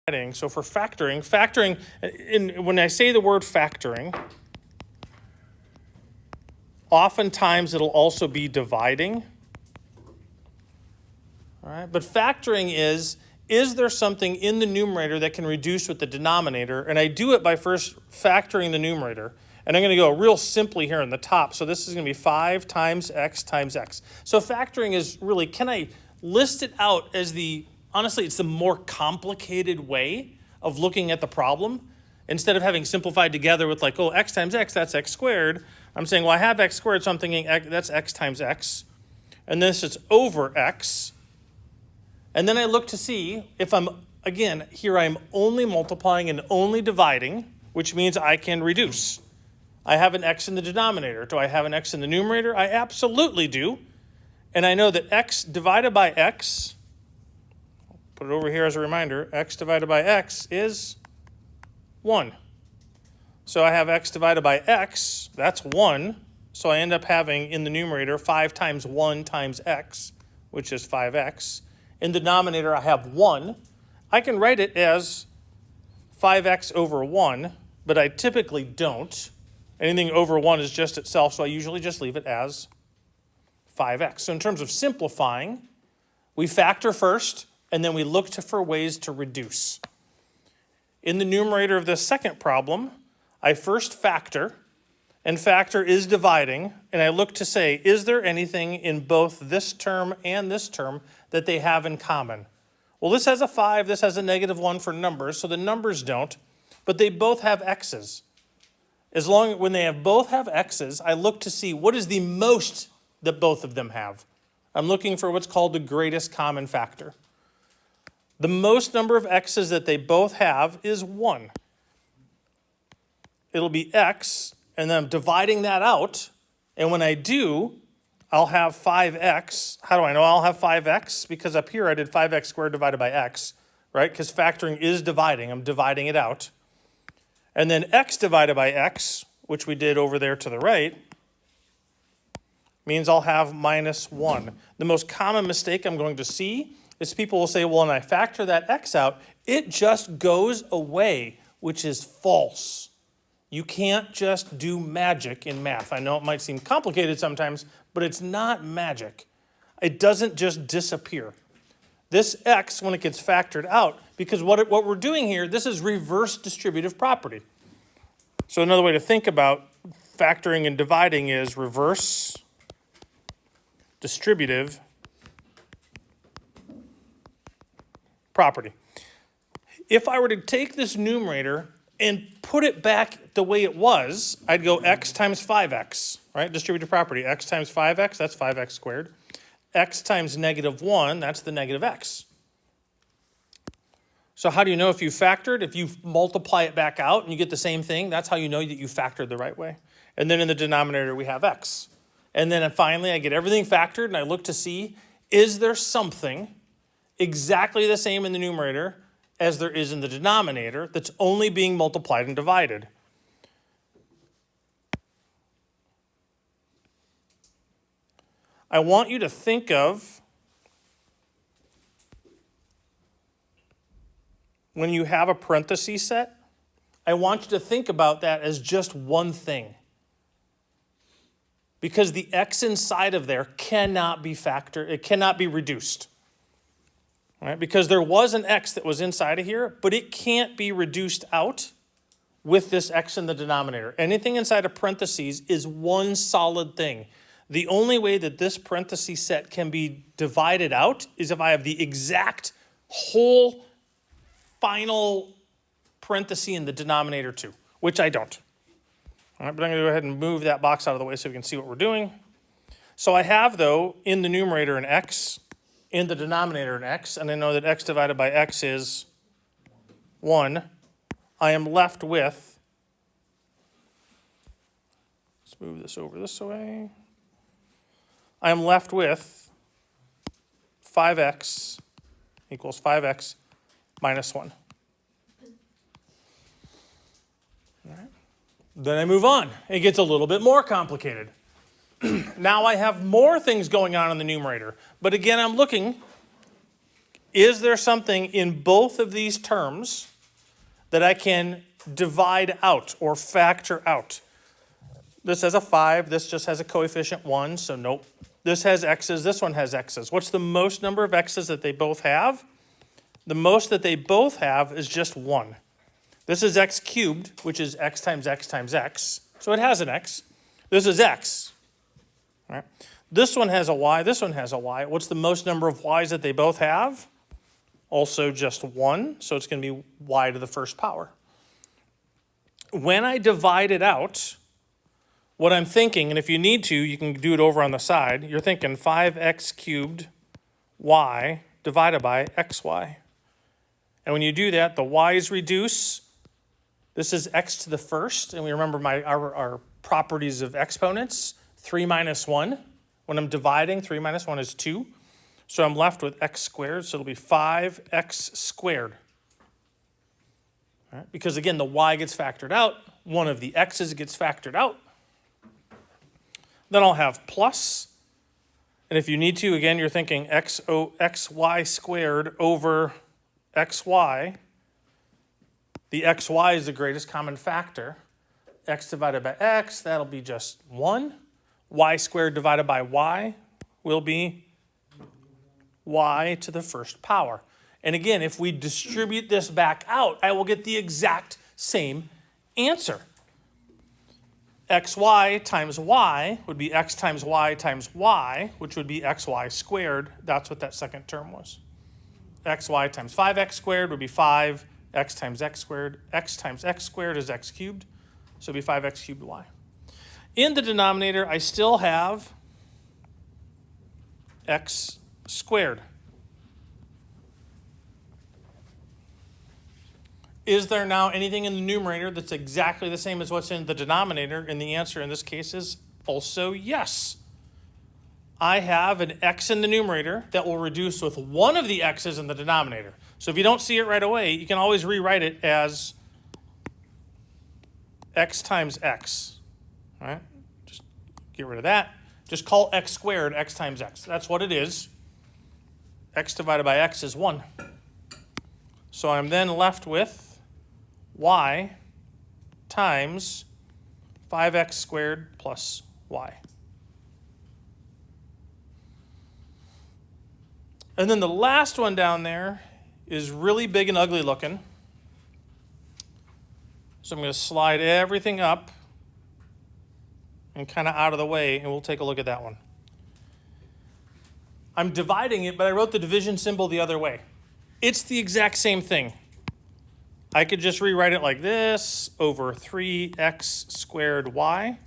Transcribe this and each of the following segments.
So for factoring, when I say the word factoring, oftentimes it'll also be dividing. All right, but factoring is there something in the numerator that can reduce with the denominator? And I do it by first factoring the numerator. And I'm going to go real simply here on the top. So this is going to be 5 times x times x. So factoring is really, can I list it out as honestly, it's the more complicated way of looking at the problem. Instead of having simplified together with like, oh, x times x, that's x squared. I'm saying, well, I have x squared, so I'm thinking that's x times x. And this is over x. And then I look to see if again, here I'm only multiplying and only dividing, which means I can reduce. I have an x in the denominator. Do I have an x in the numerator? I absolutely do. And I know that x divided by x, put it over here as a reminder, x divided by x is 1. So I have x divided by x, that's 1. So I end up having in the numerator 5 times 1 times x, which is 5x. In the denominator, I have 1. I can write it as 5x over 1, but I typically don't. Anything over 1 is just itself, so I usually just leave it as 5x. So in terms of simplifying, we factor first, and then we look for ways to reduce. In the numerator of the second problem, I first factor, and factor is dividing, and I look to say, is there anything in both this term and this term that they have in common? Well, this has a 5, this has a -1 for numbers, so the numbers don't, but they both have x's. When they both have x's, I look to see what is the most that both of them have. I'm looking for what's called the greatest common factor. The most number of x's that they both have is 1. It'll be x, and then I'm dividing that out, and when I do, I'll have 5x. How do I know I'll have 5x? Because up here I did 5x squared divided by x, right? Because factoring is dividing. I'm dividing it out. And then x divided by x, which we did over there to the right, means I'll have -1. The most common mistake I'm going to see is people will say, well, when I factor that x out, it just goes away, which is false. You can't just do magic in math. I know it might seem complicated sometimes, but it's not magic. It doesn't just disappear. This x, when it gets factored out, because what we're doing here, this is reverse distributive property. So another way to think about factoring and dividing is reverse distributive property. If I were to take this numerator and put it back the way it was, I'd go x times 5x, right? Distributive property, x times 5x, that's 5x squared. X times -1, that's the negative x. So how do you know if you factored? If you multiply it back out and you get the same thing, that's how you know that you factored the right way. And then in the denominator, we have x. And then finally, I get everything factored, and I look to see, is there something exactly the same in the numerator as there is in the denominator that's only being multiplied and divided? I want you to think of when you have a parenthesis set, I want you to think about that as just one thing. Because the x inside of there cannot be factored, it cannot be reduced. All right? Because there was an x that was inside of here, but it can't be reduced out with this x in the denominator. Anything inside of parentheses is one solid thing. The only way that this parenthesis set can be divided out is if I have the exact whole final parenthesis in the denominator too, which I don't. All right, but I'm going to go ahead and move that box out of the way so we can see what we're doing. So I have, though, in the numerator an x, in the denominator an x, and I know that x divided by x is 1. I am left with, let's move this over this way. I am left with 5x equals 5x minus 1. All right. Then I move on. It gets a little bit more complicated. Now I have more things going on in the numerator. But again, I'm looking, Is there something in both of these terms that I can divide out or factor out? This has a 5, this just has a coefficient 1, so nope. This has x's, this one has x's. What's the most number of x's that they both have? The most that they both have is just 1. This is x cubed, which is x times x times x, so it has an x. This is x. All right. This one has a y, this one has a y. What's the most number of y's that they both have? Also just 1, so it's going to be y to the first power. When I divide it out, what I'm thinking, and if you need to, you can do it over on the side, you're thinking 5x cubed y divided by xy. And when you do that, the y's reduce. This is x to the first, and we remember our properties of exponents, 3 minus 1. When I'm dividing, 3 minus 1 is 2. So I'm left with x squared, so it'll be 5x squared. All right, because again, the y gets factored out. One of the x's gets factored out. Then I'll have plus. And if you need to, again, you're thinking xy squared over xy. The xy is the greatest common factor. X divided by x, that'll be just 1. Y squared divided by y will be y to the first power. And again, if we distribute this back out, I will get the exact same answer. xy times y would be x times y, which would be xy squared. That's what that second term was. xy times 5x squared would be 5, x times x squared. X times x squared is x cubed, so it'd be 5x cubed y. In the denominator, I still have x squared. Is there now anything in the numerator that's exactly the same as what's in the denominator? And the answer in this case is also yes. I have an x in the numerator that will reduce with one of the x's in the denominator. So if you don't see it right away, you can always rewrite it as x times x. All right? Just get rid of that. Just call x squared x times x. That's what it is. X divided by x is 1. So I'm then left with y times 5x squared plus y. And then the last one down there is really big and ugly looking. So I'm going to slide everything up and kind of out of the way, and we'll take a look at that one. I'm dividing it, but I wrote the division symbol the other way. It's the exact same thing. I could just rewrite it like this, over 3x squared y.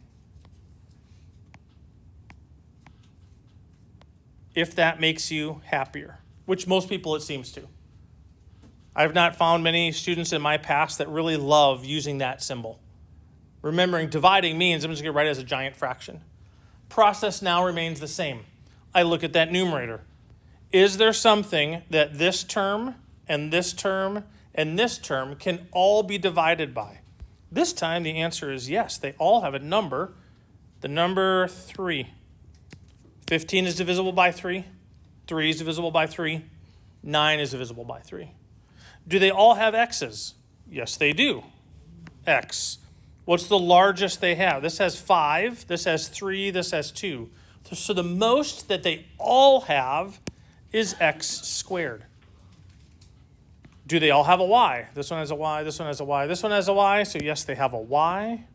If that makes you happier, which most people it seems to. I've not found many students in my past that really love using that symbol. Remembering dividing means I'm just going to write it as a giant fraction. Process now remains the same. I look at that numerator. Is there something that this term and this term and this term can all be divided by? This time the answer is yes. They all have a number, the number 3. 15 is divisible by 3. 3 is divisible by 3. 9 is divisible by 3. Do they all have x's? Yes, they do. X. What's the largest they have? This has 5, this has 3, this has 2. So the most that they all have is x squared. Do they all have a y? This one has a y, this one has a y, this one has a y. So yes, they have a y.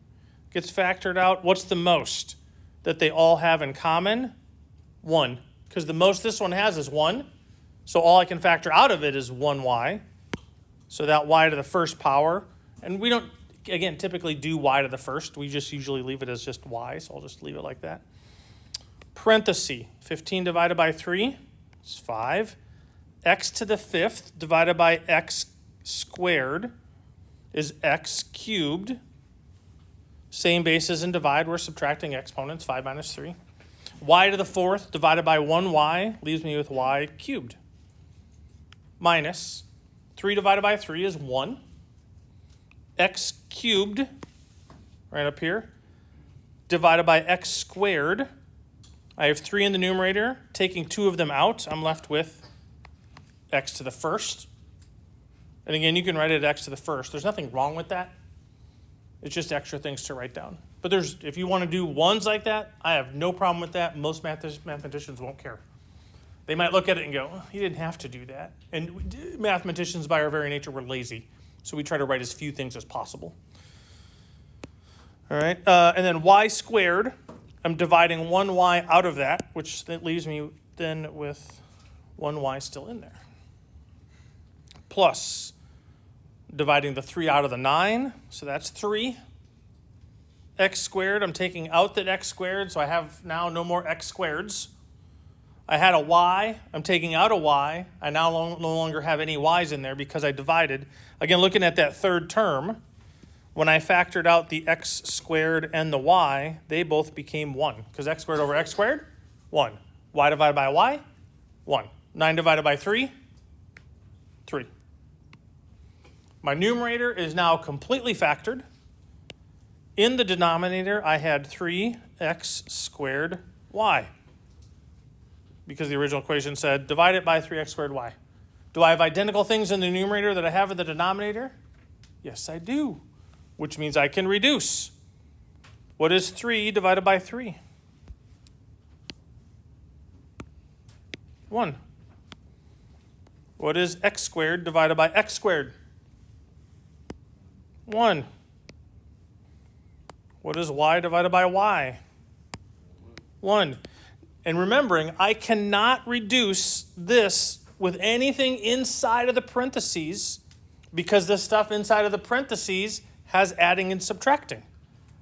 Gets factored out. What's the most that they all have in common? 1. Because the most this one has is 1. So all I can factor out of it is 1y. So that y to the first power. And we don't, again, typically do y to the first. We just usually leave it as just y. So I'll just leave it like that. Parenthesis, 15 divided by 3 is 5. X to the 5th divided by x squared is x cubed. Same basis in divide, we're subtracting exponents, 5 minus 3. Y to the 4th divided by 1y leaves me with y cubed. Minus 3 divided by 3 is 1. X cubed, right up here, divided by x squared. I have 3 in the numerator. Taking 2 of them out, I'm left with x to the first. And again, you can write it x to the first. There's nothing wrong with that. It's just extra things to write down. But if you want to do ones like that, I have no problem with that. Most mathematicians won't care. They might look at it and go, oh, you didn't have to do that. And mathematicians, by our very nature, were lazy. So we try to write as few things as possible. All right, and then y squared, I'm dividing 1y out of that, which that leaves me then with 1y still in there. Plus, dividing the 3 out of the 9, so that's 3. X squared, I'm taking out that x squared, so I have now no more x squareds. I had a y, I'm taking out a y. I now no longer have any y's in there because I divided. Again, looking at that third term, when I factored out the x squared and the y, they both became 1. Because x squared over x squared, 1. Y divided by y, 1. 9 divided by 3, 3. My numerator is now completely factored. In the denominator, I had 3x squared y. Because the original equation said, divide it by 3x squared y. Do I have identical things in the numerator that I have in the denominator? Yes, I do. Which means I can reduce. What is 3 divided by 3? 1. What is x squared divided by x squared? 1. What is y divided by y? 1. And remembering, I cannot reduce this with anything inside of the parentheses because the stuff inside of the parentheses has adding and subtracting.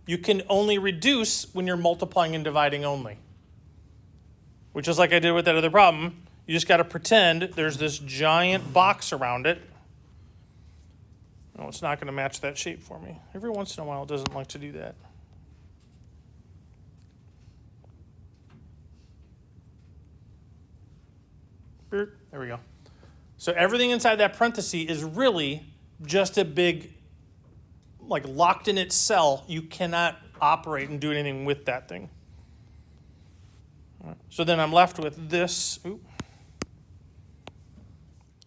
You can only reduce when you're multiplying and dividing only. Which is like I did with that other problem. You just got to pretend there's this giant box around it. No, it's not going to match that shape for me. Every once in a while, it doesn't like to do that. There we go. So everything inside that parenthesis is really just a big, like locked in its cell. You cannot operate and do anything with that thing. So then I'm left with this.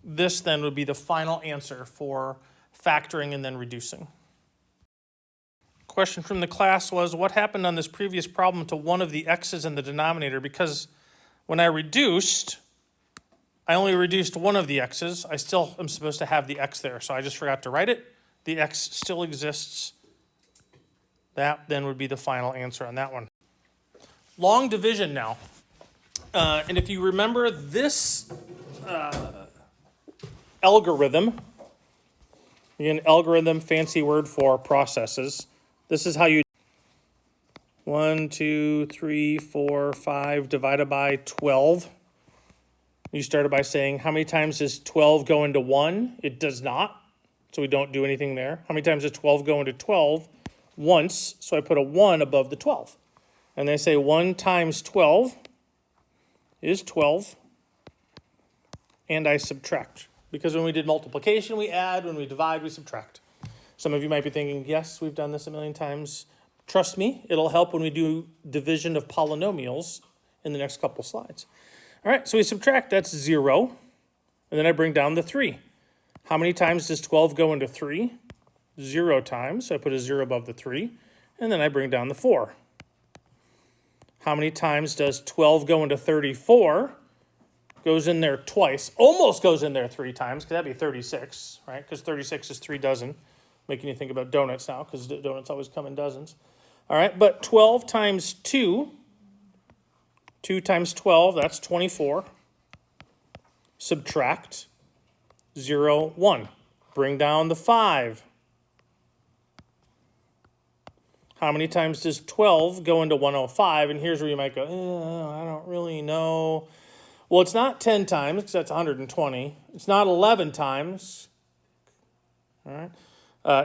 This then would be the final answer for factoring and then reducing. Question from the class was, what happened on this previous problem to one of the x's in the denominator? Because when I reduced, I only reduced one of the x's. I still am supposed to have the x there, so I just forgot to write it. The x still exists. That then would be the final answer on that one. Long division now. And if you remember this algorithm, again, algorithm, fancy word for processes. This is how you 1, 2, 3, 4, 5 divided by 12. You started by saying, how many times does 12 go into 1? It does not, so we don't do anything there. How many times does 12 go into 12? Once, so I put a 1 above the 12. And they say 1 times 12 is 12, and I subtract. Because when we did multiplication, we add. When we divide, we subtract. Some of you might be thinking, yes, we've done this a million times. Trust me, it'll help when we do division of polynomials in the next couple slides. All right, so we subtract, that's 0. And then I bring down the 3. How many times does 12 go into 3? 0 times, so I put a 0 above the 3. And then I bring down the 4. How many times does 12 go into 34? Goes in there twice. Almost goes in there 3 times, because that'd be 36, right? Because 36 is 3 dozen. Making you think about donuts now, because donuts always come in dozens. All right, but 12 times 2, 2 times 12, that's 24. Subtract 0, 1. Bring down the 5. How many times does 12 go into 105? And here's where you might go, I don't really know. Well, it's not 10 times, because that's 120. It's not 11 times. All right.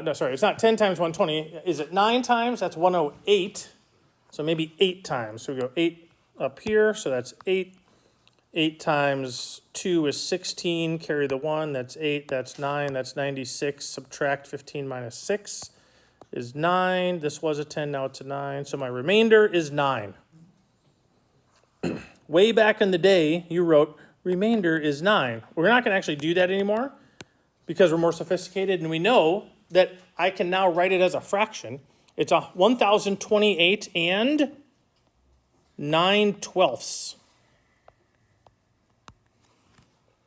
No, sorry, it's not 10 times 120. Is it 9 times? That's 108. So maybe 8 times. So we go 8 up here, so that's 8. 8 times 2 is 16. Carry the 1, that's 8. That's 9. That's 96. Subtract 15 minus 6 is 9. This was a 10, now it's a 9. So my remainder is 9. Way back in the day, you wrote remainder is 9. We're not going to actually do that anymore because we're more sophisticated, and we know that I can now write it as a fraction. It's a 1,028 and 9/12.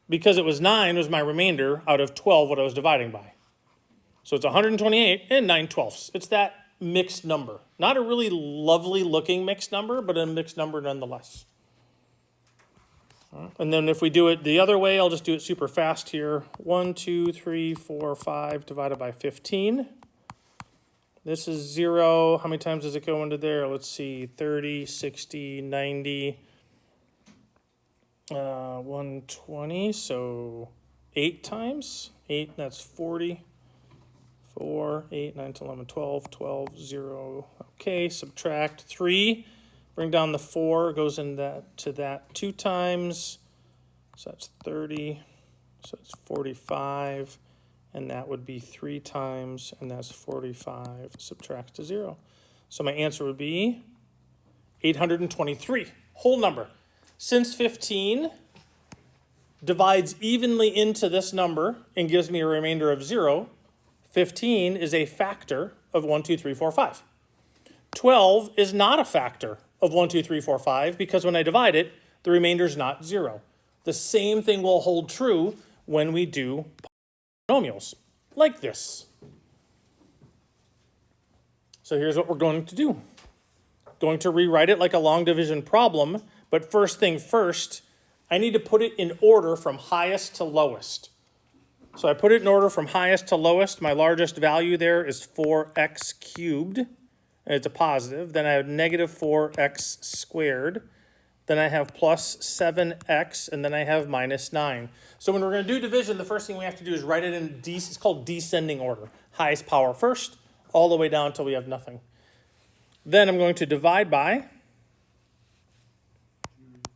Because it was 9 was my remainder out of 12 what I was dividing by. So it's 128 and 9/12. It's that mixed number. Not a really lovely looking mixed number, but a mixed number nonetheless. And then if we do it the other way, I'll just do it super fast here. 1, 2, 3, 4, 5 divided by 15. This is 0. How many times does it go into there? Let's see, 30, 60, 90, 120. So 8 times. 8, that's 40. 4, 8, 9, 10, 11, 12, 12, 0. Okay, subtract 3. Bring down the 4, goes in that to that 2 times. So that's 30. So it's 45. And that would be 3 times, and that's 45. Subtract to 0. So my answer would be 823, whole number. Since 15 divides evenly into this number and gives me a remainder of 0, 15 is a factor of 1, 2, 3, 4, 5. 12 is not a factor of 1, 2, 3, 4, 5 because when I divide it, the remainder is not 0. The same thing will hold true when we do polynomials, like this. So here's what we're going to do. Going to rewrite it like a long division problem, but first thing first, I need to put it in order from highest to lowest. So I put it in order from highest to lowest. My largest value there is 4x cubed, and it's a positive. Then I have negative 4x squared. Then I have plus 7x, and then I have minus 9. So when we're going to do division, the first thing we have to do is write it in, it's called descending order. Highest power first, all the way down until we have nothing. Then I'm going to divide by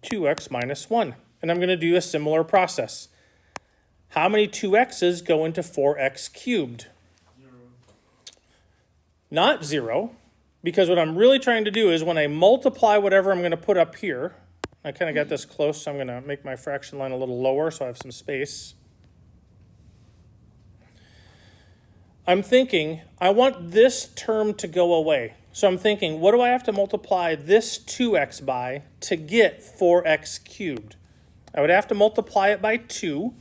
2x minus 1. And I'm going to do a similar process. How many 2x's go into 4x cubed? 0. Not 0. Because what I'm really trying to do is when I multiply whatever I'm going to put up here, I kind of got this close, so I'm going to make my fraction line a little lower so I have some space. I'm thinking, I want this term to go away. So I'm thinking, what do I have to multiply this 2x by to get 4x cubed? I would have to multiply it by 2,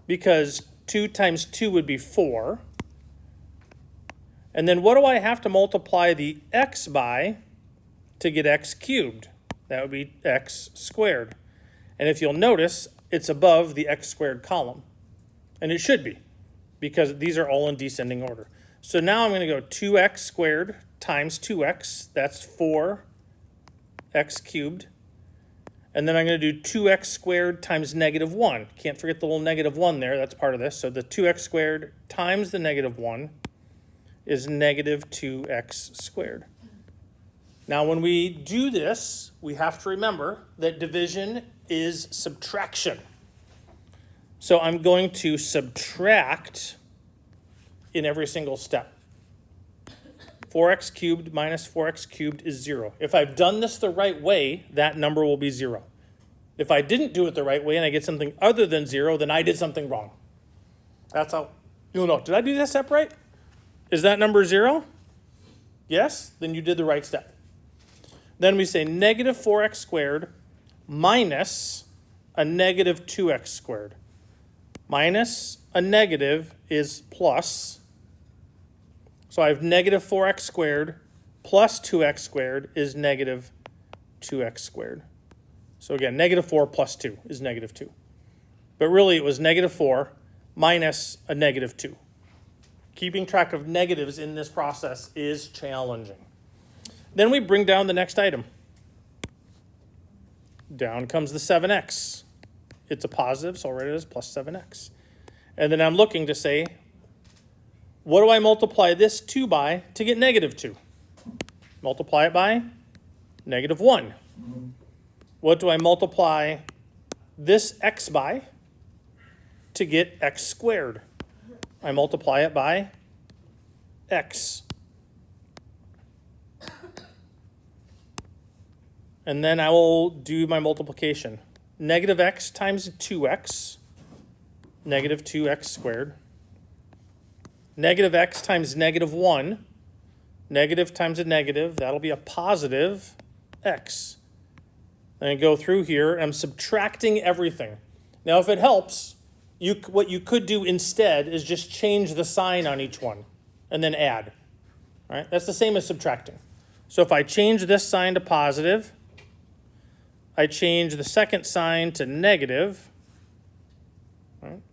because 2 times 2 would be 4. And then what do I have to multiply the x by to get x cubed? That would be x squared. And if you'll notice, it's above the x squared column. And it should be, because these are all in descending order. So now I'm going to go 2x squared times 2x. That's 4x cubed. And then I'm going to do 2x squared times negative 1. Can't forget the little negative 1 there. That's part of this. So the 2x squared times the negative 1 is negative 2x squared. Now when we do this, we have to remember that division is subtraction. So I'm going to subtract in every single step. 4x cubed minus 4x cubed is 0. If I've done this the right way, that number will be 0. If I didn't do it the right way and I get something other than 0, then I did something wrong. That's how you'll know. Did I do this step right? Is that number 0? Yes? Then you did the right step. Then we say negative 4x squared minus a negative 2x squared. Minus a negative is plus. So I have negative 4x squared plus 2x squared is negative 2x squared. So again, negative 4 plus 2 is negative 2. But really it was negative 4 minus a negative 2. Keeping track of negatives in this process is challenging. Then we bring down the next item. Down comes the 7x. It's a positive, so I'll write it as plus 7x. And then I'm looking to say, what do I multiply this 2 by to get negative 2? Multiply it by negative 1. What do I multiply this x by to get x squared? I multiply it by x. And then I will do my multiplication. negative x times 2x, negative 2x squared. Negative x times negative 1, negative times a negative, that'll be a positive x. And I go through here, I'm subtracting everything. Now, if it helps, what you could do instead is just change the sign on each one and then add. All right? That's the same as subtracting. So if I change this sign to positive, I change the second sign to negative,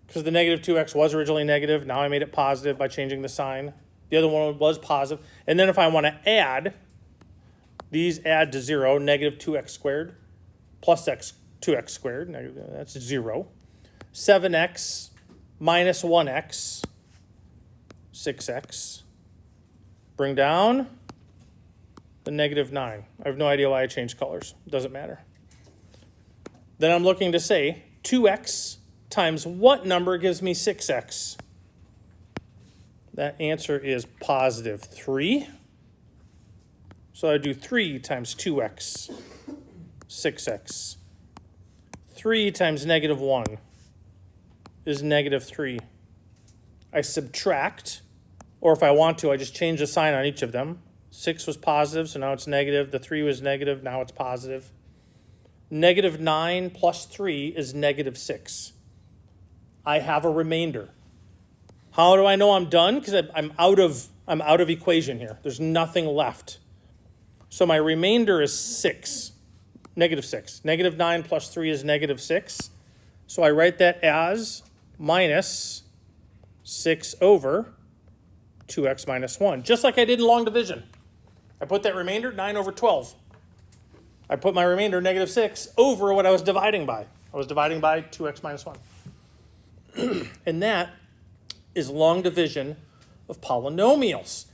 because the negative 2x was originally negative. Now I made it positive by changing the sign. The other one was positive. And then if I want to add, these add to 0, negative 2x squared plus 2x squared, that's 0. 7x minus 1x, 6x. Bring down the negative 9. I have no idea why I changed colors. It doesn't matter. Then I'm looking to say 2x times what number gives me 6x? That answer is positive 3. So I do 3 times 2x, 6x. 3 times negative 1 is negative 3. I subtract, or if I want to, I just change the sign on each of them. 6 was positive, so now it's negative. The 3 was negative, now it's positive. Negative 9 plus 3 is negative 6. I have a remainder. How do I know I'm done? Because I'm out of equation here. There's nothing left. So my remainder is 6, negative 6. Negative 9 plus 3 is negative 6. So I write that as minus 6 over 2x minus 1, just like I did in long division. I put that remainder, 9 over 12. I put my remainder, negative 6, over what I was dividing by. I was dividing by 2x minus 1. And that is long division of polynomials.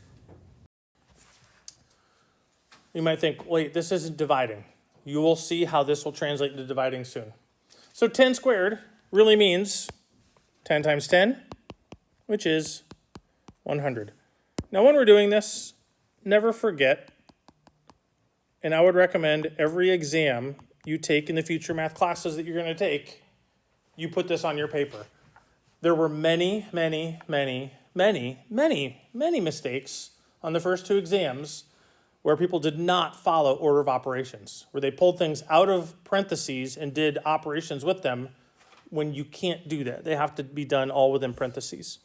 You might think, wait, this isn't dividing. You will see how this will translate into dividing soon. So 10 squared really means 10 times 10, which is 100. Now, when we're doing this, never forget, and I would recommend every exam you take in the future math classes that you're going to take, you put this on your paper. There were many mistakes on the first 2 exams where people did not follow order of operations, where they pulled things out of parentheses and did operations with them when you can't do that. They have to be done all within parentheses.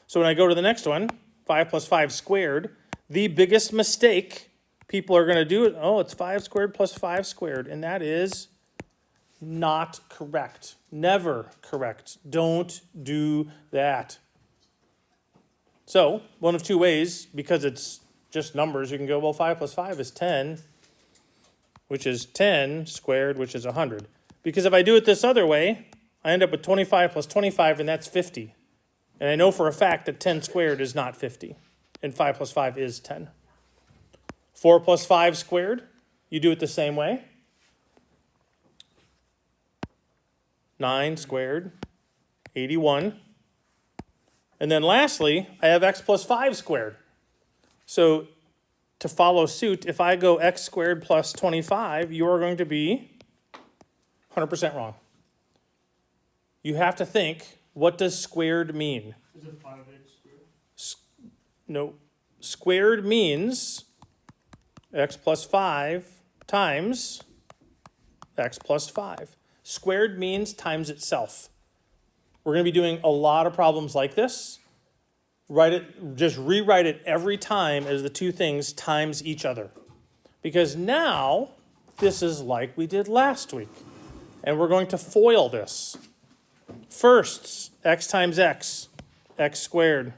So when I go to the next one, 5 plus 5 squared, the biggest mistake people are going to do is, oh, it's 5 squared plus 5 squared, and that is not correct. Never correct. Don't do that. So, one of 2 ways, because it's just numbers, you can go, well, 5 plus 5 is 10, which is 10 squared, which is 100. Because if I do it this other way, I end up with 25 plus 25, and that's 50. And I know for a fact that 10 squared is not 50, and 5 plus 5 is 10. 4 plus 5 squared, you do it the same way. 9 squared, 81. And then lastly, I have x plus 5 squared. So to follow suit, if I go x squared plus 25, you are going to be 100% wrong. You have to think, what does squared mean? Is it 5x squared? No. Squared means x plus 5 times x plus 5. Squared means times itself. We're going to be doing a lot of problems like this. Just rewrite it every time as the 2 things times each other. Because now, this is like we did last week. And we're going to FOIL this. Firsts, x times x, x squared.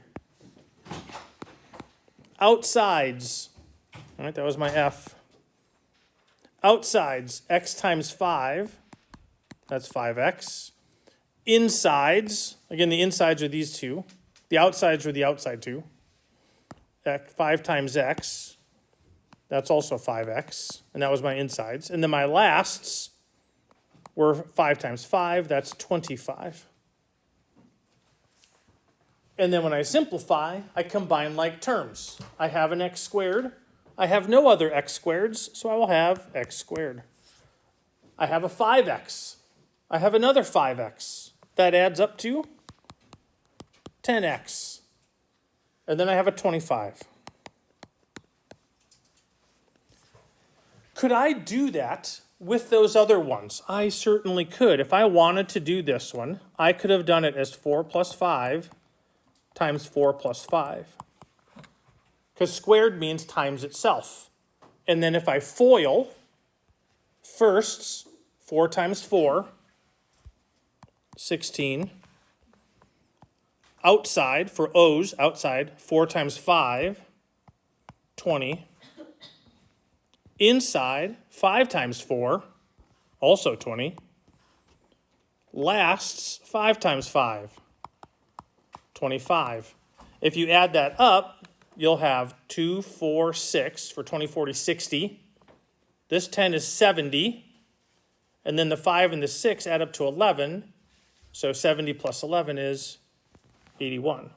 Outsides, all right, that was my F. Outsides, x times 5, that's 5x. Insides, again, the insides are these 2. The outsides are the outside 2. 5 times x, that's also 5x, and that was my insides. And then my lasts were 5 times 5, that's 25. And then when I simplify, I combine like terms. I have an x squared. I have no other x squareds, so I will have x squared. I have a 5x. I have another 5x. That adds up to 10x. And then I have a 25. Could I do that with those other ones? I certainly could. If I wanted to do this one, I could have done it as 4 plus 5 times 4 plus 5. Because squared means times itself. And then if I FOIL, firsts, 4 times 4, 16. Outside, for O's, outside, 4 times 5, 20. Inside, 5 times 4, also 20. Lasts, 5 times 5, 25. If you add that up, you'll have 2, 4, 6, for 20, 40, 60. This 10 is 70. And then the 5 and the 6 add up to 11. So 70 plus 11 is 81,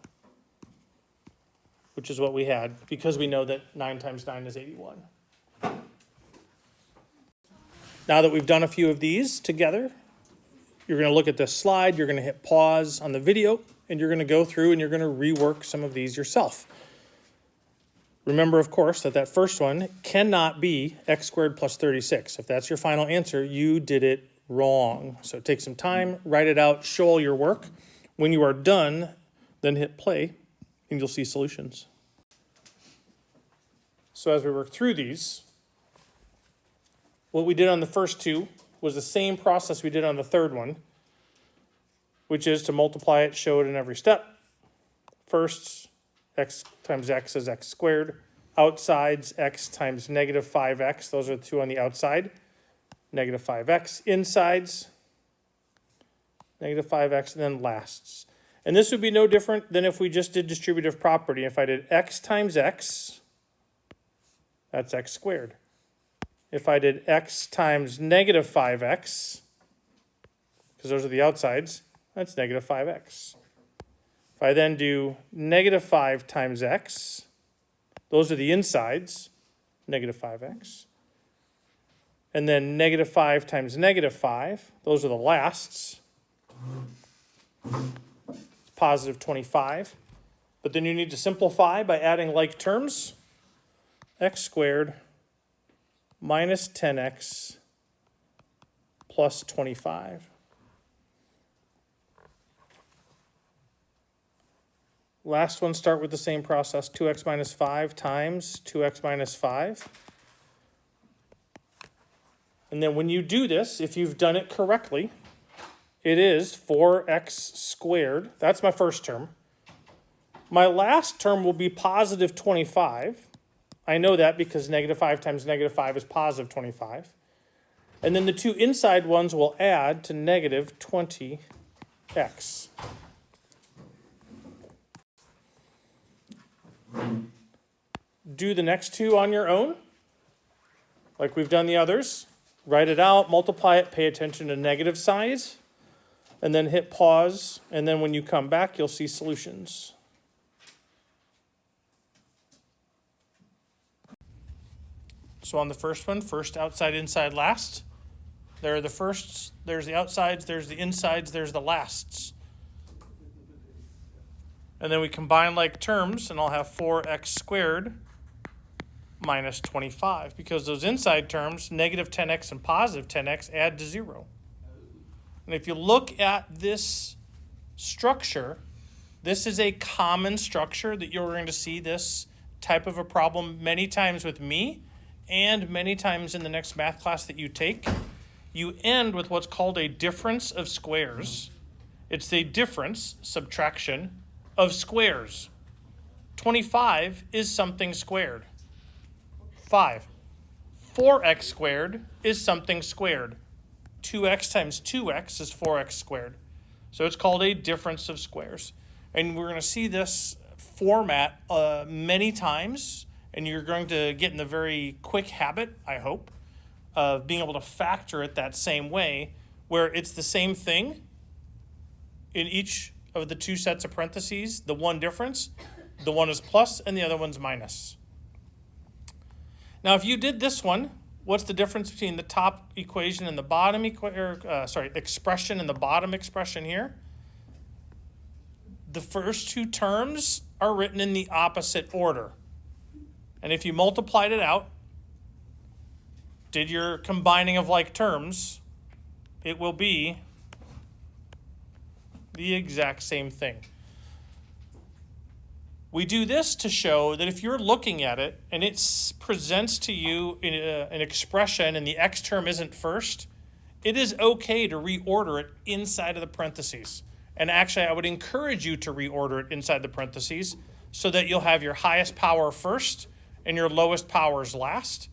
which is what we had, because we know that 9 times 9 is 81. Now that we've done a few of these together, you're going to look at this slide, you're going to hit pause on the video, and you're going to go through and you're going to rework some of these yourself. Remember, of course, that that first one cannot be x squared plus 36. If that's your final answer, you did it wrong. So take some time, write it out, show all your work. When you are done, then hit play, and you'll see solutions. So as we work through these, what we did on the first two was the same process we did on the third one, which is to multiply it, show it in every step. First, x times x is x squared. Outsides, x times negative 5x. Those are the two on the outside. Negative 5x. Insides, negative 5x, and then lasts. And this would be no different than if we just did distributive property. If I did x times x, that's x squared. If I did x times negative 5x, because those are the outsides, that's negative 5x. If I then do negative 5 times x, those are the insides, negative 5x. And then negative 5 times negative 5, those are the lasts, positive 25. But then you need to simplify by adding like terms. X squared minus 10x plus 25. Last one, start with the same process. 2x minus 5 times 2x minus 5. And then when you do this, if you've done it correctly, it is 4x squared. That's my first term. My last term will be positive 25. I know that because negative 5 times negative 5 is positive 25. And then the two inside ones will add to negative 20x. Do the next two on your own, like we've done the others. Write it out, multiply it, pay attention to negative size, and then hit pause. And then when you come back, you'll see solutions. So on the first one, first, outside, inside, last. There are the firsts, there's the outsides, there's the insides, there's the lasts. And then we combine like terms, and I'll have 4x squared minus 25, because those inside terms, negative 10x and positive 10x, add to 0. And if you look at this structure, this is a common structure that you're going to see this type of a problem many times with me and many times in the next math class that you take. You end with what's called a difference of squares. It's the difference, subtraction, of squares. 25 is something squared. 5. 4x squared is something squared. 2x times 2x is 4x squared. So it's called a difference of squares. And we're going to see this format many times, and you're going to get in the very quick habit, I hope, of being able to factor it that same way, where it's the same thing in each of the two sets of parentheses. The one difference, the one is plus and the other one's minus. Now, if you did this one What's the difference between the top equation and the bottom expression and the bottom expression here? The first two terms are written in the opposite order. And if you multiplied it out, did your combining of like terms, it will be the exact same thing. We do this to show that if you're looking at it and it presents to you an expression and the x term isn't first, it is okay to reorder it inside of the parentheses. And actually, I would encourage you to reorder it inside the parentheses so that you'll have your highest power first and your lowest powers last.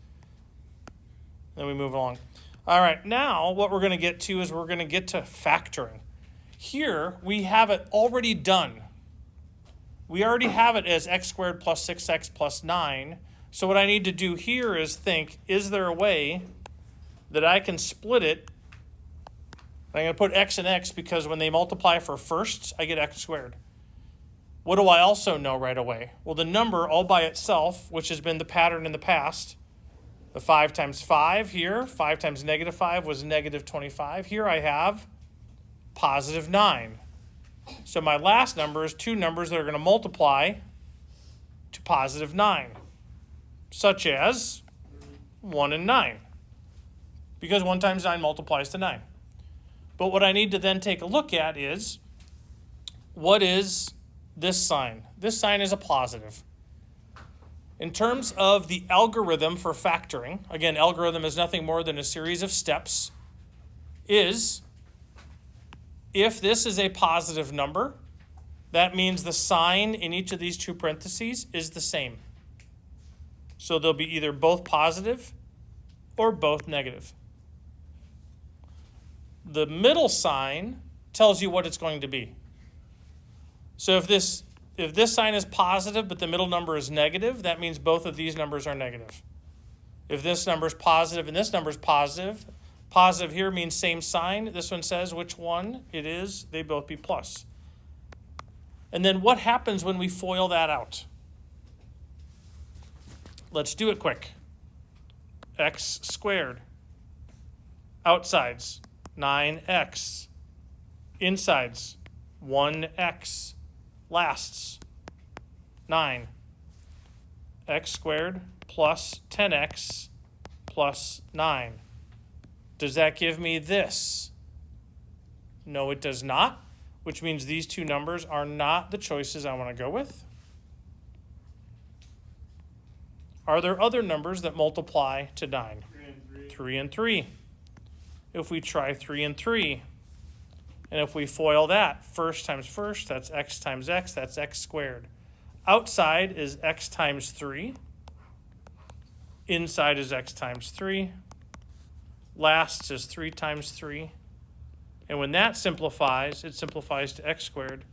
Then we move along. All right, now what we're going to get to is we're going to get to factoring. Here, we have it already done. We already have it as x squared plus 6x plus 9. So what I need to do here is think, is there a way that I can split it? I'm going to put x and x because when they multiply for firsts, I get x squared. What do I also know right away? Well, the number all by itself, which has been the pattern in the past, the 5 times 5 here, 5 times negative 5 was negative 25. Here I have positive 9. So my last number is two numbers that are going to multiply to positive 9, such as 1 and 9, because 1 times 9 multiplies to 9. But what I need to then take a look at is, what is this sign? This sign is a positive. In terms of the algorithm for factoring, again, algorithm is nothing more than a series of steps, is if this is a positive number, that means the sign in each of these two parentheses is the same. So they'll be either both positive or both negative. The middle sign tells you what it's going to be. So if this sign is positive but the middle number is negative, that means both of these numbers are negative. If this number is positive and this number is positive, positive here means same sign. This one says which one it is. They both be plus. And then what happens when we FOIL that out? Let's do it quick. X squared. Outsides, 9x. Insides, 1x. Lasts, 9. X squared plus 10x plus 9. Does that give me this? No, it does not, which means these two numbers are not the choices I want to go with. Are there other numbers that multiply to 9? 3 and 3. If we try 3 and 3, and if we FOIL that, first times first, that's x times x, that's x squared. Outside is x times 3. Inside is x times 3. Last is 3 times 3. And when that simplifies, it simplifies to x squared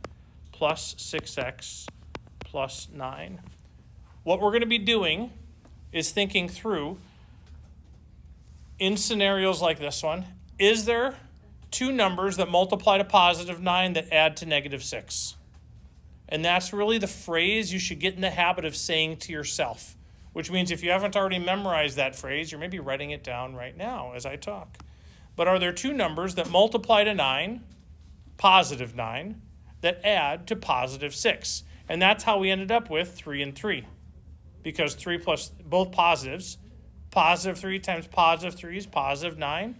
plus 6x plus 9. What we're going to be doing is thinking through, in scenarios like this one, is there two numbers that multiply to positive 9 that add to negative 6? And that's really the phrase you should get in the habit of saying to yourself, which means if you haven't already memorized that phrase, you're maybe writing it down right now as I talk. But are there two numbers that multiply to 9, positive 9, that add to positive 6? And that's how we ended up with 3 and 3. Because 3 plus both positives, positive 3 times positive 3 is positive 9.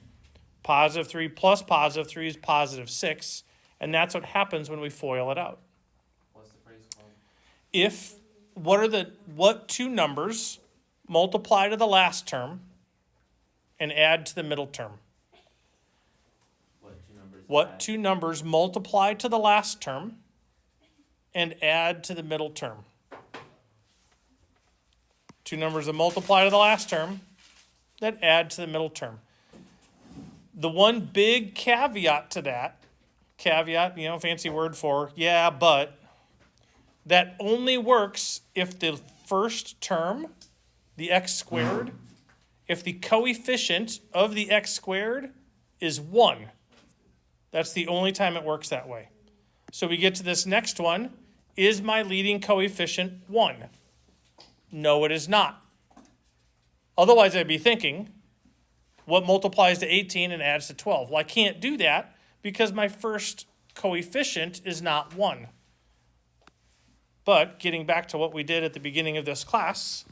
Positive 3 plus positive 3 is positive 6. And that's what happens when we FOIL it out. What's the phrase called? What two numbers multiply to the last term and add to the middle term? What two numbers multiply to the last term and add to the middle term? Two numbers that multiply to the last term that add to the middle term. The one big caveat to that, fancy word for, yeah, but, that only works if the first term, the x squared, if the coefficient of the x squared is 1. That's the only time it works that way. So we get to this next one. Is my leading coefficient 1? No, it is not. Otherwise, I'd be thinking, What multiplies to 18 and adds to 12? Well, I can't do that because my first coefficient is not 1. But getting back to what we did at the beginning of this class,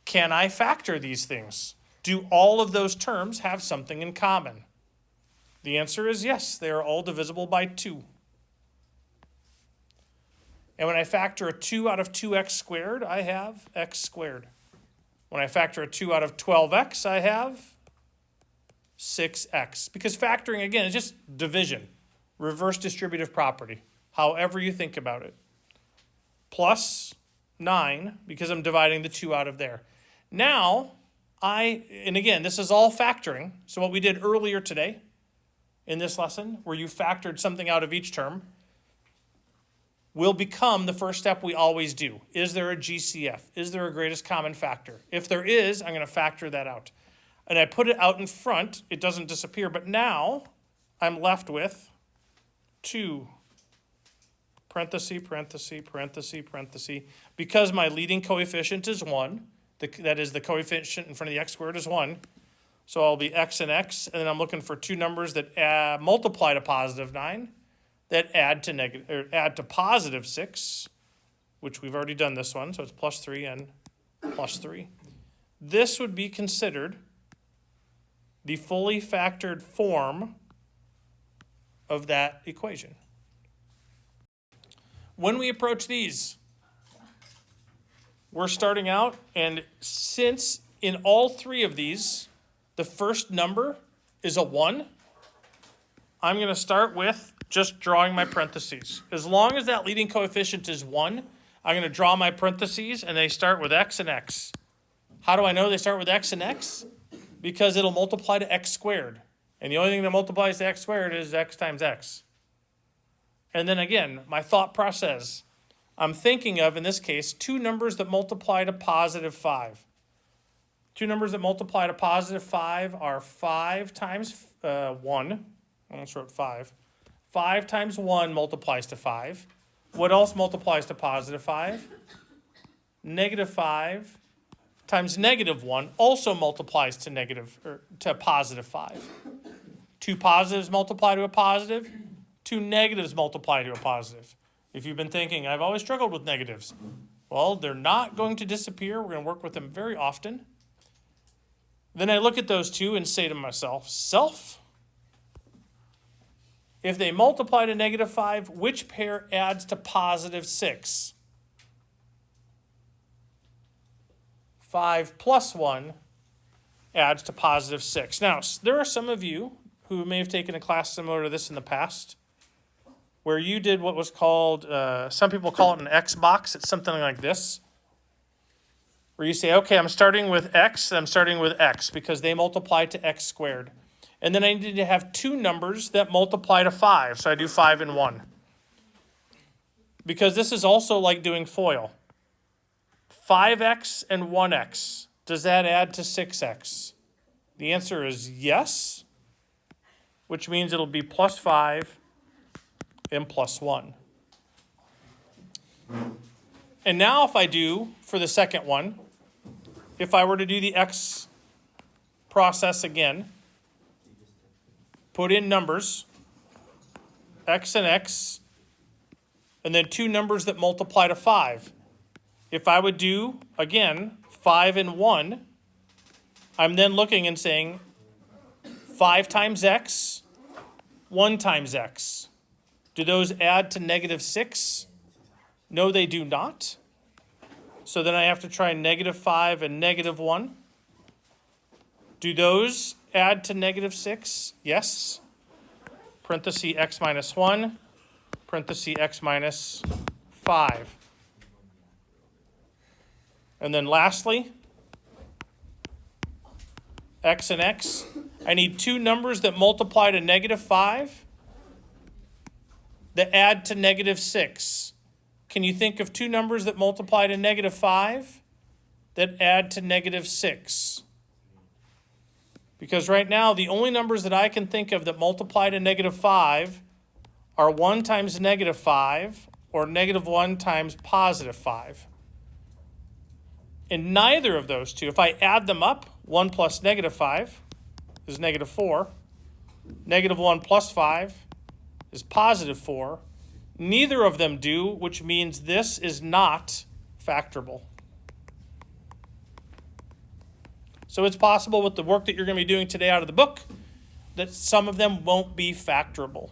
can I factor these things? Do all of those terms have something in common? The answer is yes, they are all divisible by 2. And when I factor a 2 out of 2x squared, I have x squared. When I factor a 2 out of 12x, I have 6x. Because factoring, again, is just division, reverse distributive property, however you think about it. Plus 9, because I'm dividing the 2 out of there. Now, and again, this is all factoring. So what we did earlier today in this lesson, where you factored something out of each term, will become the first step we always do. Is there a GCF? Is there a greatest common factor? If there is, I'm going to factor that out. And I put it out in front. It doesn't disappear. But now I'm left with 2, parenthesis, parenthesis, parenthesis, parenthesis. Because my leading coefficient is 1, that is the coefficient in front of the x squared is 1. So I'll be x and x. And then I'm looking for two numbers that multiply to positive 9. That add to positive 6, which we've already done this one, so it's plus 3 and plus 3. This would be considered the fully factored form of that equation. When we approach these, we're starting out, and since in all three of these, the first number is a 1, I'm going to start with just drawing my parentheses. As long as that leading coefficient is 1, I'm going to draw my parentheses, and they start with x and x. How do I know they start with x and x? Because it'll multiply to x squared. And the only thing that multiplies to x squared is x times x. And then again, my thought process. I'm thinking of, in this case, two numbers that multiply to positive 5. Two numbers that multiply to positive 5 are 5 times 1. I almost wrote 5. 5 times 1 multiplies to 5. What else multiplies to positive 5? Negative 5 times negative 1 also multiplies to positive 5. Two positives multiply to a positive. Two negatives multiply to a positive. If you've been thinking, I've always struggled with negatives. Well, they're not going to disappear. We're going to work with them very often. Then I look at those two and say to myself, if they multiply to negative 5, which pair adds to positive 6? 5 plus 1 adds to positive 6. Now, there are some of you who may have taken a class similar to this in the past, where you did what was called, some people call it an X box. It's something like this, where you say, okay, I'm starting with X, and I'm starting with X, because they multiply to X squared. And then I need to have two numbers that multiply to 5. So I do 5 and 1. Because this is also like doing FOIL. 5x and 1x. Does that add to 6x? The answer is yes, which means it'll be plus 5 and plus 1. And now if I do, for the second one, if I were to do the x process again, put in numbers, x and x, and then two numbers that multiply to 5. If I would do, again, 5 and 1, I'm then looking and saying 5 times x, 1 times x. Do those add to negative 6? No, they do not. So then I have to try negative 5 and negative 1. Do those add to negative 6? Yes. Parenthesis x minus 1, parenthesis x minus 5. And then lastly, x and x. I need two numbers that multiply to negative 5 that add to negative 6. Can you think of two numbers that multiply to negative 5 that add to negative 6? Because right now, the only numbers that I can think of that multiply to negative 5 are 1 times negative 5 or negative 1 times positive 5. And neither of those two, if I add them up, 1 plus negative 5 is negative 4. Negative 1 plus 5 is positive 4. Neither of them do, which means this is not factorable. So it's possible with the work that you're going to be doing today out of the book that some of them won't be factorable.